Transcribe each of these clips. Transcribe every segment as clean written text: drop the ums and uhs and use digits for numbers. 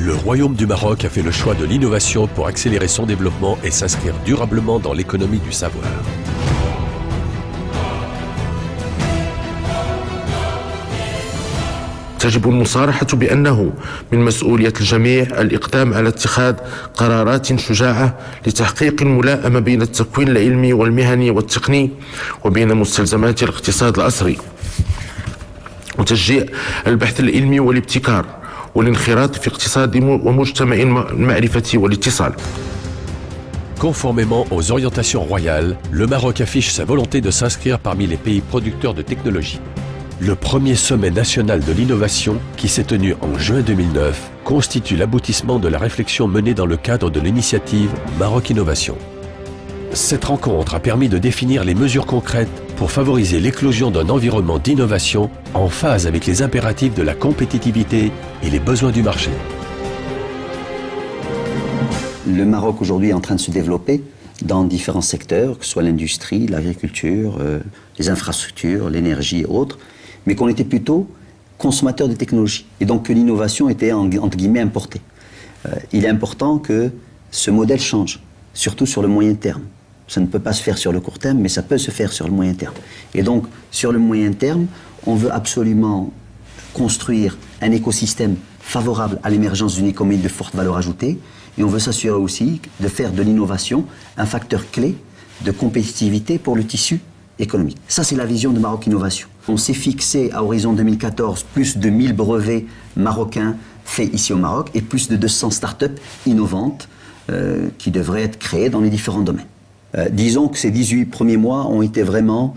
Le Royaume du Maroc a fait le choix de l'innovation pour accélérer son développement et s'inscrire durablement dans l'économie du savoir. تجب المصارحة بأنه من مسؤولية الجميع الإقدام على اتخاذ قرارات شجاعة لتحقيق الملائمة بين التكوين العلمي والمهني والتقني وبين مستلزمات الاقتصاد العصري وتشجيع البحث العلمي والابتكار والانخراط في اقتصاد ومجتمع المعرفة والاتصال. Conformément aux orientations royales, le Maroc affiche sa volonté de s'inscrire parmi les pays producteurs de technologie. Le premier sommet national de l'innovation, qui s'est tenu en juin 2009, constitue l'aboutissement de la réflexion menée dans le cadre de l'initiative Maroc Innovation. Cette rencontre a permis de définir les mesures concrètes pour favoriser l'éclosion d'un environnement d'innovation en phase avec les impératifs de la compétitivité et les besoins du marché. Le Maroc aujourd'hui est en train de se développer dans différents secteurs, que ce soit l'industrie, l'agriculture, les infrastructures, l'énergie et autres, mais qu'on était plutôt consommateur de technologies, et donc que l'innovation était entre guillemets importée. Il est important que ce modèle change, surtout sur le moyen terme. Ça ne peut pas se faire sur le court terme, mais ça peut se faire sur le moyen terme. Et donc, sur le moyen terme, on veut absolument construire un écosystème favorable à l'émergence d'une économie de forte valeur ajoutée, et on veut s'assurer aussi de faire de l'innovation un facteur clé de compétitivité pour le tissu économique. Ça, c'est la vision de Maroc Innovation. On s'est fixé à horizon 2014 plus de 1000 brevets marocains faits ici au Maroc et plus de 200 startups innovantes qui devraient être créées dans les différents domaines. Disons que ces 18 premiers mois ont été vraiment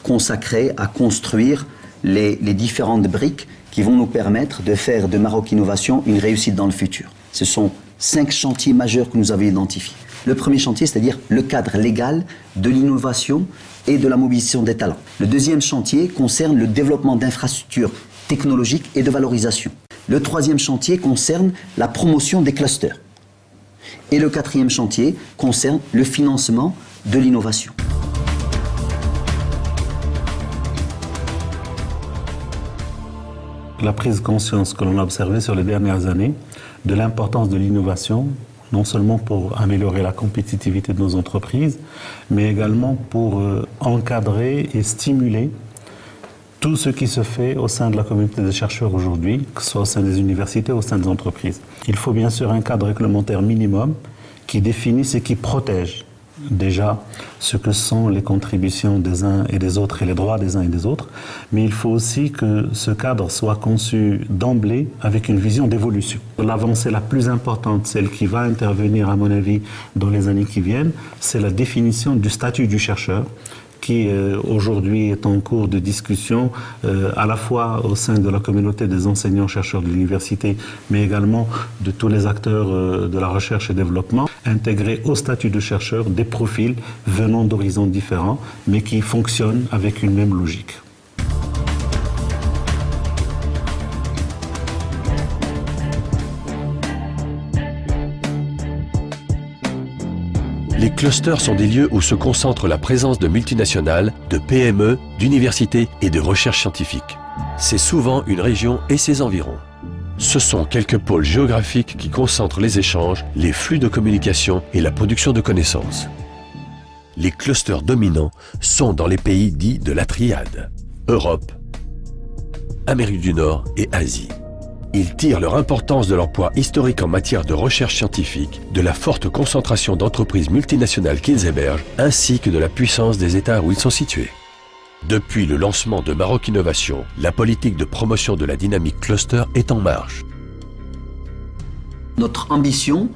consacrés à construire les différentes briques qui vont nous permettre de faire de Maroc Innovation une réussite dans le futur. Ce sont 5 chantiers majeurs que nous avons identifiés. Le premier chantier, c'est-à-dire le cadre légal de l'innovation et de la mobilisation des talents. Le deuxième chantier concerne le développement d'infrastructures technologiques et de valorisation. Le troisième chantier concerne la promotion des clusters. Et le quatrième chantier concerne le financement de l'innovation. La prise de conscience que l'on a observée sur les dernières années de l'importance de l'innovation, non seulement pour améliorer la compétitivité de nos entreprises, mais également pour encadrer et stimuler tout ce qui se fait au sein de la communauté des chercheurs aujourd'hui, que ce soit au sein des universités ou au sein des entreprises. Il faut bien sûr un cadre réglementaire minimum qui définisse et qui protège déjà ce que sont les contributions des uns et des autres et les droits des uns et des autres, mais il faut aussi que ce cadre soit conçu d'emblée avec une vision d'évolution. L'avancée la plus importante, celle qui va intervenir à mon avis dans les années qui viennent, c'est la définition du statut du chercheur, qui aujourd'hui est en cours de discussion à la fois au sein de la communauté des enseignants-chercheurs de l'université, mais également de tous les acteurs de la recherche et développement, intégrer au statut de chercheur des profils venant d'horizons différents, mais qui fonctionnent avec une même logique. Les clusters sont des lieux où se concentre la présence de multinationales, de PME, d'universités et de recherche scientifique. C'est souvent une région et ses environs. Ce sont quelques pôles géographiques qui concentrent les échanges, les flux de communication et la production de connaissances. Les clusters dominants sont dans les pays dits de la triade, Europe, Amérique du Nord et Asie. Ils tirent leur importance de leur poids historique en matière de recherche scientifique, de la forte concentration d'entreprises multinationales qu'ils hébergent, ainsi que de la puissance des États où ils sont situés. Depuis le lancement de Maroc Innovation, la politique de promotion de la dynamique cluster est en marche. Notre ambition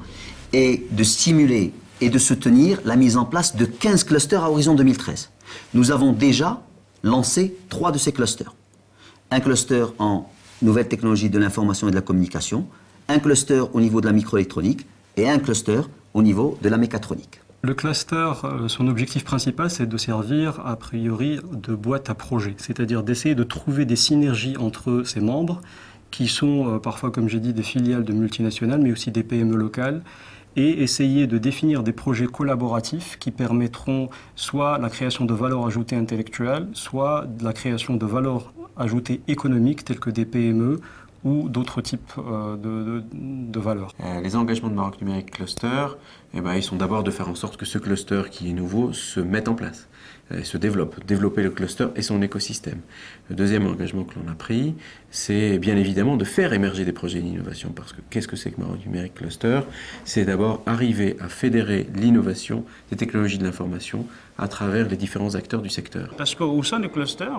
est de stimuler et de soutenir la mise en place de 15 clusters à horizon 2013. Nous avons déjà lancé 3 de ces clusters. Un cluster en nouvelles technologies de l'information et de la communication, un cluster au niveau de la microélectronique et un cluster au niveau de la mécatronique. Le cluster, son objectif principal, c'est de servir a priori de boîte à projets, c'est-à-dire d'essayer de trouver des synergies entre ses membres, qui sont parfois, comme j'ai dit, des filiales de multinationales, mais aussi des PME locales, et essayer de définir des projets collaboratifs qui permettront soit la création de valeur ajoutée intellectuelle, soit de la création de valeur ajoutée économique, telles que des PME ou d'autres types de valeurs. Les engagements de Maroc Numérique Cluster, ils sont d'abord de faire en sorte que ce cluster qui est nouveau se mette en place, se développer le cluster et son écosystème. Le deuxième engagement que l'on a pris, c'est bien évidemment de faire émerger des projets d'innovation, parce que qu'est-ce que c'est que Maroc Numérique Cluster? C'est d'abord arriver à fédérer l'innovation des technologies de l'information à travers les différents acteurs du secteur. Parce qu'au sein du cluster,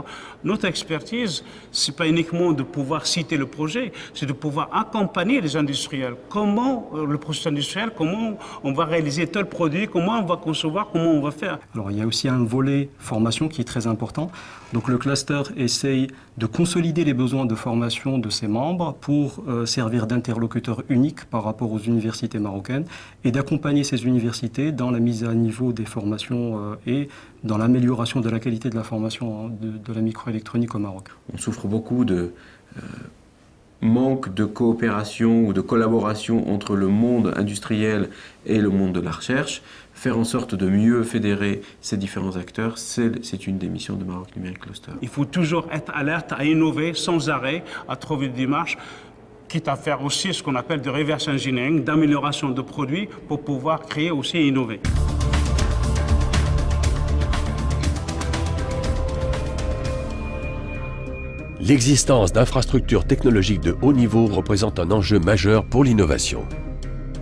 notre expertise, ce n'est pas uniquement de pouvoir citer le projet, c'est de pouvoir accompagner les industriels. Comment le processus industriel, comment on va réaliser tel produit, comment on va concevoir, comment on va faire. Alors il y a aussi un volet formation qui est très important. Donc le cluster essaye de consolider les besoins de formation de ses membres pour servir d'interlocuteur unique par rapport aux universités marocaines et d'accompagner ces universités dans la mise à niveau des formations et dans l'amélioration de la qualité de la formation de la microélectronique au Maroc. On souffre beaucoup de manque de coopération ou de collaboration entre le monde industriel et le monde de la recherche. Faire en sorte de mieux fédérer ces différents acteurs, c'est une des missions de Maroc Numérique Cluster. Il faut toujours être alerte à innover sans arrêt, à trouver des démarches, quitte à faire aussi ce qu'on appelle de reverse engineering, d'amélioration de produits pour pouvoir créer aussi et innover. L'existence d'infrastructures technologiques de haut niveau représente un enjeu majeur pour l'innovation.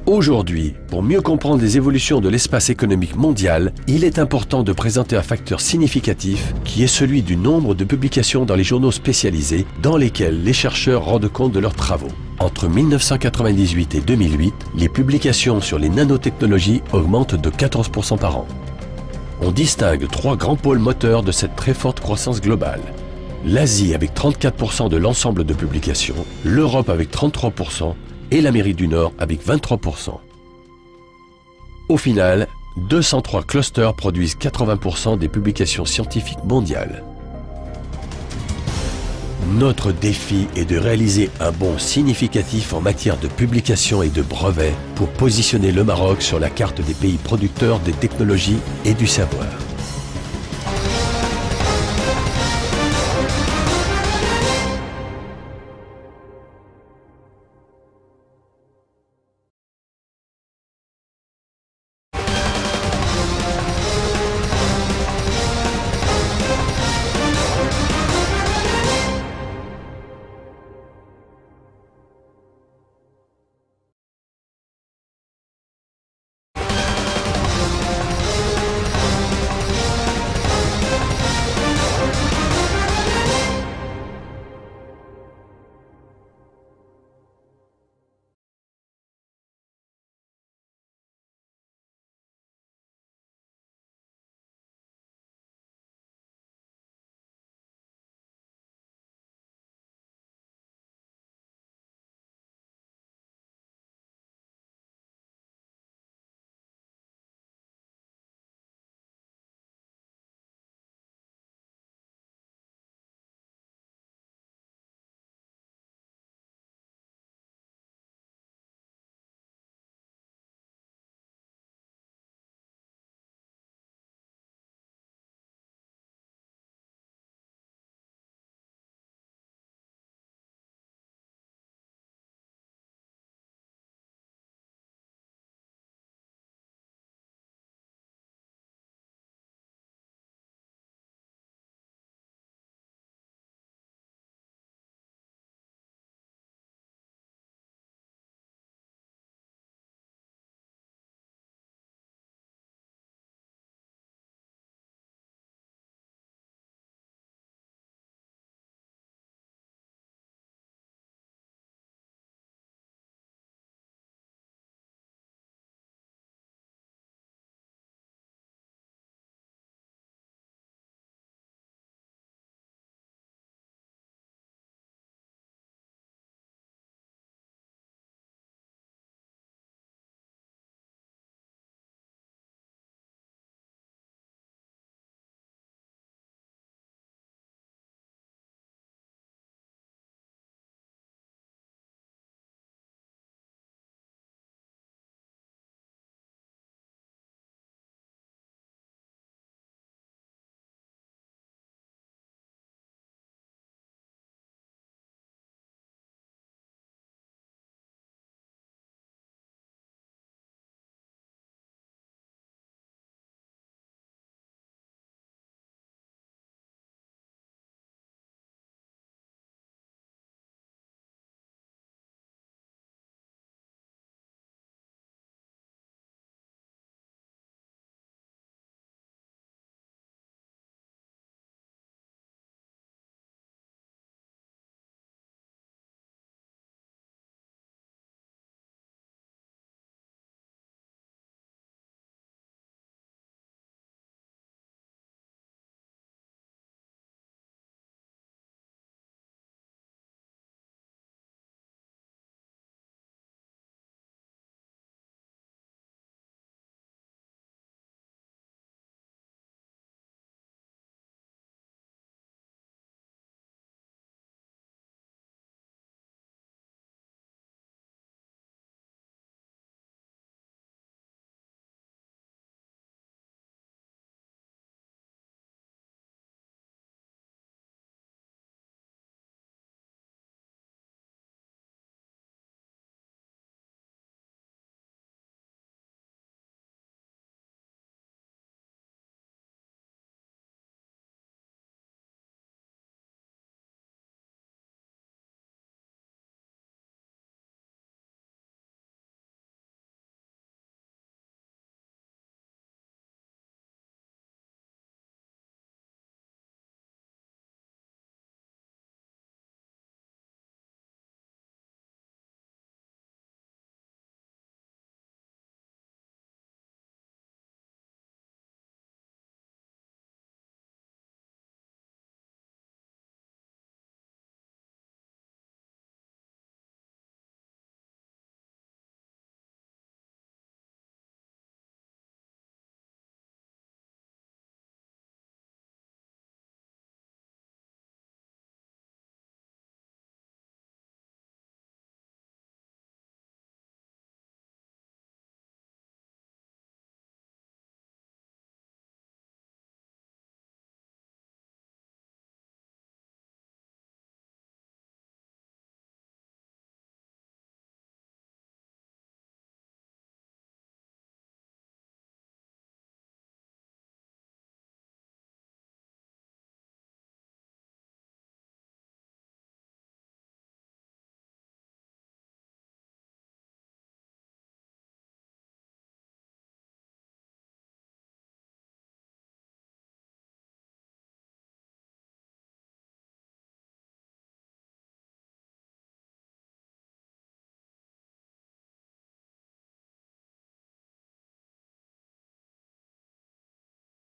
Aujourd'hui, pour mieux comprendre les évolutions de l'espace économique mondial, il est important de présenter un facteur significatif qui est celui du nombre de publications dans les journaux spécialisés dans lesquels les chercheurs rendent compte de leurs travaux. Entre 1998 et 2008, les publications sur les nanotechnologies augmentent de 14% par an. On distingue trois grands pôles moteurs de cette très forte croissance globale. L'Asie avec 34% de l'ensemble de publications, l'Europe avec 33% et l'Amérique du Nord avec 23%. Au final, 203 clusters produisent 80% des publications scientifiques mondiales. Notre défi est de réaliser un bond significatif en matière de publications et de brevets pour positionner le Maroc sur la carte des pays producteurs des technologies et du savoir.